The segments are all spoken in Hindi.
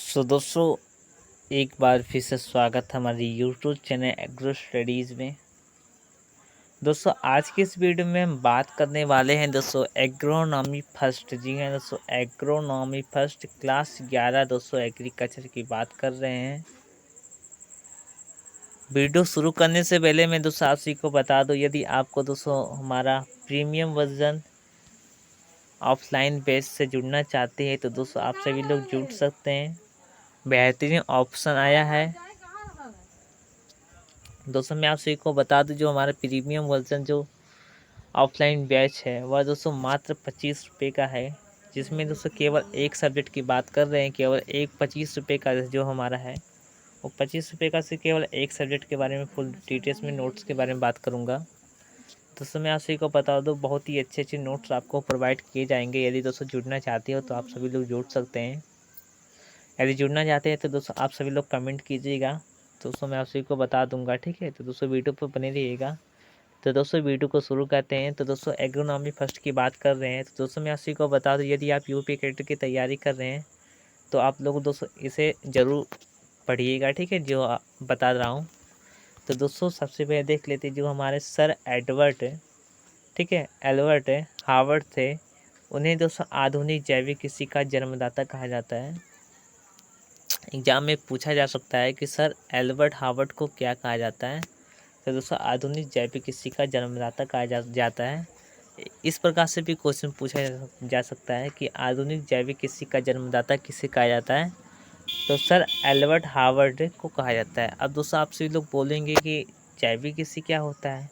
दोस्तों, एक बार फिर से स्वागत है हमारी यूट्यूब चैनल एग्रो स्टडीज़ में। दोस्तों, आज की इस वीडियो में हम बात करने वाले हैं दोस्तों एग्रोनॉमी फर्स्ट। जी हैं दोस्तों, एग्रोनॉमी फर्स्ट क्लास 11 दोस्तों एग्रीकल्चर की बात कर रहे हैं। वीडियो शुरू करने से पहले मैं दोस्तों आप सभी को बता दूं, यदि आपको दोस्तों हमारा प्रीमियम वर्जन ऑफलाइन बेस से जुड़ना चाहते हैं तो दोस्तों आप सभी लोग जुड़ सकते हैं। बेहतरीन ऑप्शन आया है दोस्तों। मैं आप सभी को बता दूं, जो हमारा प्रीमियम वर्जन जो ऑफलाइन बैच है वह दोस्तों मात्र 25 रुपये का है, जिसमें दोस्तों केवल एक सब्जेक्ट की बात कर रहे हैं। केवल एक 25 रुपये का जो हमारा है वो 25 रुपये का से केवल एक सब्जेक्ट के बारे में फुल डिटेल्स में नोट्स के बारे में बात करूँगा। दोस्तों मैं आप सभी को बता दूँ, बहुत ही अच्छे अच्छे नोट्स आपको प्रोवाइड किए जाएंगे। यदि दोस्तों जुड़ना चाहते हो तो आप सभी लोग जुड़ सकते हैं। यदि जुड़ना चाहते हैं तो दोस्तों आप सभी लोग कमेंट कीजिएगा, दोस्तों मैं आप सभी को बता दूंगा। ठीक है, तो दोस्तों वीडियो पर बने रहिएगा। तो दोस्तों वीडियो को शुरू करते हैं। तो दोस्तों एग्रोनॉमी फर्स्ट की बात कर रहे हैं। तो दोस्तों मैं आप सभी को बता दूं, यदि आप यूपी कैट की तैयारी कर रहे हैं तो आप लोग दोस्तों इसे ज़रूर पढ़िएगा। ठीक है, जो बता रहा हूँ। तो दोस्तों सबसे पहले देख लेते हैं, जो हमारे सर एडवर्ड, ठीक है, एल्बर्ट हार्वर्ड थे, उन्हें दोस्तों आधुनिक जैविक कृषि का जन्मदाता कहा जाता है। एग्जाम में पूछा जा सकता है कि सर एल्बर्ट हार्वर्ड को क्या कहा जाता है। तो दोस्तों आधुनिक जैविक कृषि का जन्मदाता कहा जाता है। इस प्रकार से भी क्वेश्चन पूछा जा सकता है कि आधुनिक जैविक कृषि का जन्मदाता किसे कहा जाता है। तो सर एल्बर्ट हार्वर्ड को कहा जाता है। अब दोस्तों आप सभी लोग बोलेंगे कि जैविक कृषि क्या होता है।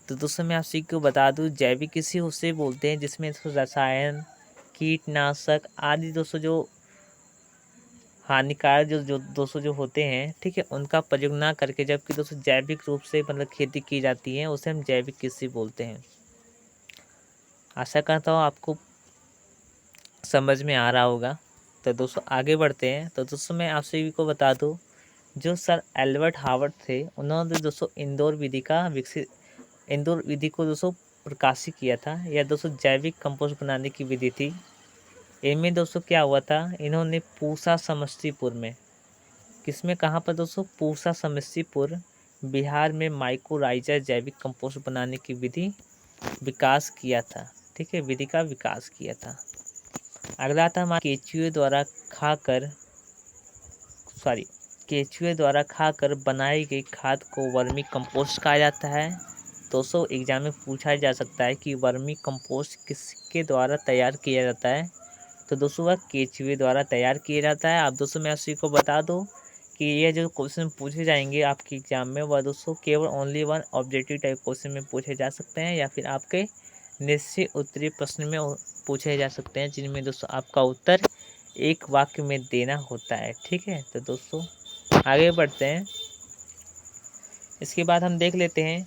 तो दोस्तों मैं आप सभी को बता दूं, जैविक कृषि उसे बोलते हैं जिसमें रसायन, कीटनाशक आदि दोस्तों जो हानिकारक जो दोस्तों जो होते हैं, ठीक है, उनका प्रयोग ना करके जबकि दोस्तों जैविक रूप से मतलब खेती की जाती है, उसे हम जैविक कृषि बोलते हैं। आशा करता हूँ आपको समझ में आ रहा होगा। तो दोस्तों आगे बढ़ते हैं। तो दोस्तों मैं आप सभी को बता दूँ, जो सर एल्बर्ट हार्वर्ड थे, उन्होंने दोस्तों इंदौर विधि को दोस्तों प्रकाशित किया था। यह दोस्तों जैविक कंपोस्ट बनाने की विधि थी। इनमें दोस्तों क्या हुआ था, इन्होंने पूसा समस्तीपुर में, किसमें, कहाँ पर दोस्तों, पूसा समस्तीपुर बिहार में माइकोराइजर जैविक कंपोस्ट बनाने की विधि विकास किया था। ठीक है, विधि का विकास किया था। अगला था हमारा केचुए द्वारा खाकर बनाई गई खाद को वर्मी कंपोस्ट कहा जाता है। दोस्तों एग्जाम में पूछा जा सकता है कि वर्मी कंपोस्ट किसके द्वारा तैयार किया जाता है। तो दोस्तों वह केचुए द्वारा तैयार किया जाता है। आप दोस्तों मैं आप को बता दूं कि ये जो क्वेश्चन पूछे जाएंगे आपके एग्जाम में, वह दोस्तों केवल only one objective type question में पूछे जा सकते हैं, या फिर आपके निश्चित उत्तरीय प्रश्न में पूछे जा सकते हैं, जिनमें दोस्तों आपका उत्तर एक वाक्य में देना होता है। ठीक है, तो दोस्तों आगे बढ़ते हैं। इसके बाद हम देख लेते हैं,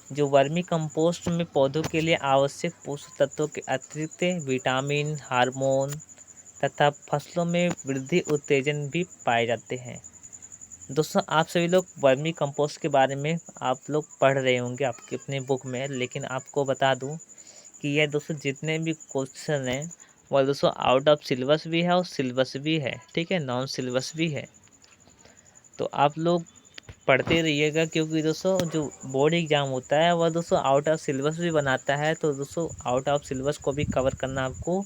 जो वर्मी कंपोस्ट में पौधों के लिए आवश्यक पोषक तत्वों के अतिरिक्त विटामिन, हार्मोन तथा फसलों में वृद्धि उत्तेजन भी पाए जाते हैं। दोस्तों आप सभी लोग वर्मी कंपोस्ट के बारे में आप लोग पढ़ रहे होंगे आपके अपने बुक में, लेकिन आपको बता दूं कि यह दोस्तों जितने भी क्वेश्चन हैं वह दोस्तों आउट ऑफ सिलेबस भी है और सिलेबस भी है। ठीक है, नॉन सिलेबस भी है। तो आप लोग पढ़ते रहिएगा, क्योंकि दोस्तों जो बोर्ड एग्जाम होता है वह दोस्तों आउट ऑफ सिलेबस भी बनाता है। तो दोस्तों आउट ऑफ सिलेबस को भी कवर करना आपको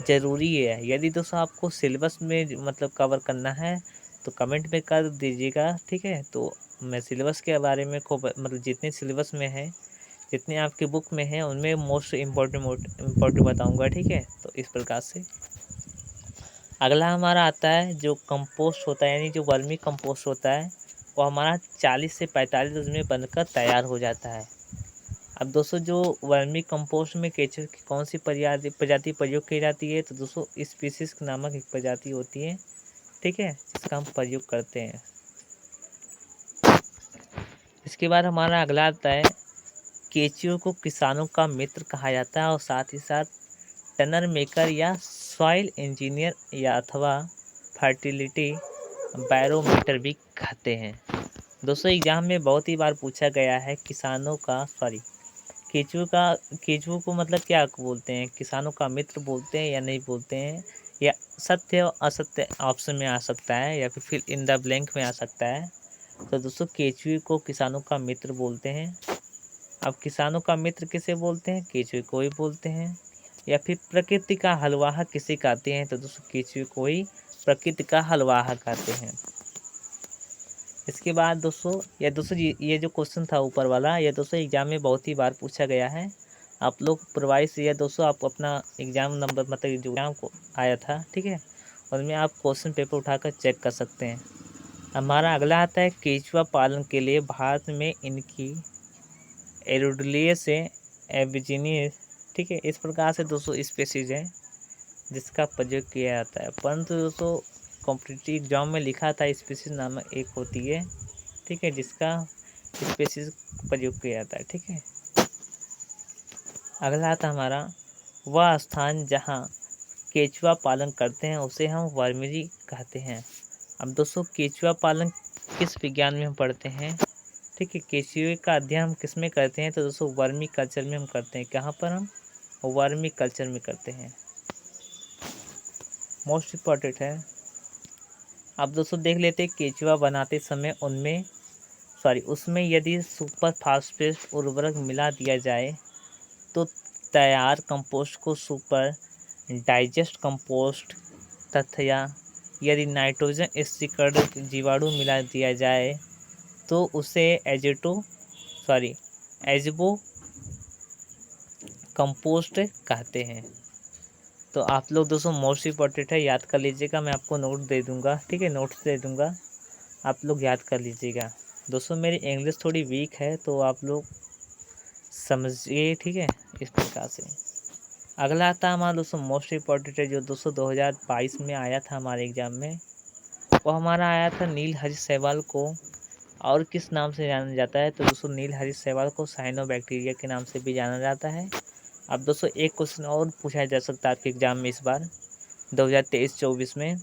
ज़रूरी है। यदि दोस्तों आपको सिलेबस में मतलब कवर करना है तो कमेंट में कर दीजिएगा। ठीक है, तो मैं सिलेबस के बारे में मतलब जितने सिलेबस में है, जितने आपके बुक में है, उनमें मोस्ट इम्पोर्टेंट बताऊँगा। ठीक है, तो इस प्रकार से अगला हमारा आता है जो कंपोस्ट होता है, यानी जो वर्मी कंपोस्ट होता है, वो हमारा 40 से 45 दिन में बनकर तैयार हो जाता है। अब दोस्तों जो वर्मी कंपोस्ट में केचुए की कौन सी प्रजाति प्रयोग की जाती है, तो दोस्तों स्पीसीज नामक एक प्रजाति होती है। ठीक है, जिसका हम प्रयोग करते हैं। इसके बाद हमारा अगला आता है, केचुए को किसानों का मित्र कहा जाता है और साथ ही साथ टनर मेकर या सॉइल इंजीनियर या अथवा फर्टिलिटी बैरोमीटर भी कहते हैं। दोस्तों एग्जाम में बहुत ही बार पूछा गया है, केचुए को मतलब क्या बोलते हैं, किसानों का मित्र बोलते हैं या नहीं बोलते हैं, या सत्य और असत्य ऑप्शन में आ सकता है, या फिर फिल इन द ब्लैंक में आ सकता है। तो दोस्तों केचुए को किसानों का मित्र बोलते हैं। अब किसानों का मित्र किसे बोलते हैं? केचुए को ही बोलते हैं। या फिर प्रकृति का हलवाहा किसे कहते हैं? तो दोस्तों केचुए को ही प्रकृति का हलवाहा कहते हैं। इसके बाद दोस्तों ये जो क्वेश्चन था ऊपर वाला, ये दोस्तों एग्जाम में बहुत ही बार पूछा गया है। आप लोग प्रोवाइस या दोस्तों आप अपना एग्जाम नंबर मतलब जो एग्जाम को आया था, ठीक है, उनमें आप क्वेश्चन पेपर उठाकर चेक कर सकते हैं। हमारा अगला आता है केचुआ पालन के लिए भारत में इनकी एरोडलियस से एबिजिनियस, ठीक है, इस प्रकार से दोस्तों स्पीशीज है जिसका प्रयोग किया जाता है। परंतु दोस्तों कॉम्पिटिटिव एग्जाम में लिखा था स्पीशीज नामक एक होती है, ठीक है, जिसका स्पीशीज प्रयोग किया जाता है, ठीक है। अगला आता हमारा वह स्थान जहाँ केचुआ पालन करते हैं उसे हम वर्मिजी कहते हैं। अब दोस्तों केचुआ पालन किस विज्ञान में हम पढ़ते हैं? ठीक है, केचुए का अध्ययन हम किस में करते हैं? तो दोस्तों वर्मी कल्चर में हम करते हैं। कहाँ पर? हम वर्मी कल्चर में करते हैं। मोस्ट इम्पॉर्टेंट है। अब दोस्तों देख लेते हैं केचुआ बनाते समय उसमें यदि सुपर फास्फेट उर्वरक मिला दिया जाए तो तैयार कंपोस्ट को सुपर डाइजेस्ट कंपोस्ट तथा यदि नाइट्रोजन स्थिरीकरण जीवाणु मिला दिया जाए तो उसे एजबो कंपोस्ट कहते हैं। तो आप लोग दोस्तों मोस्ट इम्पॉर्टेंट है, याद कर लीजिएगा। मैं आपको नोट दे दूंगा, ठीक है, नोट्स दे दूंगा, आप लोग याद कर लीजिएगा। दोस्तों मेरी इंग्लिश थोड़ी वीक है तो आप लोग समझिए, ठीक है, इस प्रकार से। अगला आता है हमारा दोस्तों मोस्ट इम्पॉर्टेंट है, जो दोस्तों 2022 में आया था हमारे एग्जाम में, वो हमारा आया था नीलहरी शैवाल को और किस नाम से जाना जाता है? तो दोस्तों नीलहरी शैवाल को साइनोबैक्टीरिया के नाम से भी जाना जाता है। अब दोस्तों एक क्वेश्चन और पूछा जा सकता है आपके एग्जाम में इस बार 2023-24 में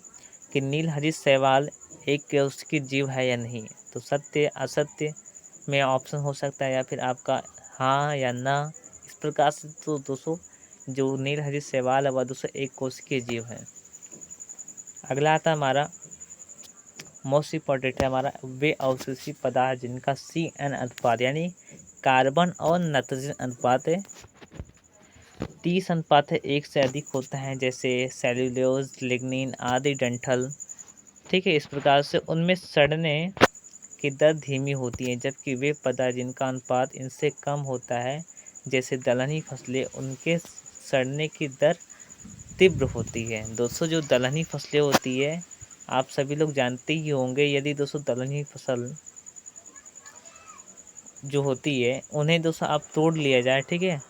कि नीलहरी शैवाल एक कौशिकीय जीव है या नहीं। तो सत्य असत्य में ऑप्शन हो सकता है, या फिर आपका हाँ या ना, इस प्रकार से। तो दोस्तों जो नीलहरी शैवाल है वह दोस्तों एक कोशिकीय जीव है। अगला आता है हमारा मोस्ट इम्पॉर्टेंट है हमारा वे अवशोषी पदार्थ जिनका CN अनुपात यानी कार्बन और नाइट्रोजन अनुपात 30:1 से अधिक होता है, जैसे सेल्यूलोज, लिग्निन आदि डंठल, ठीक है। इस प्रकार से उनमें सड़ने की दर धीमी होती है, जबकि वे पदार्थ जिनका अनुपात इनसे कम होता है जैसे दलहनी फसलें, उनके सड़ने की दर तीव्र होती है। दोस्तों जो दलहनी फसलें होती है आप सभी लोग जानते ही होंगे, यदि दोस्तों दलहनी फसल जो होती है उन्हें दोस्तों आप तोड़ लिया जाए, ठीक है,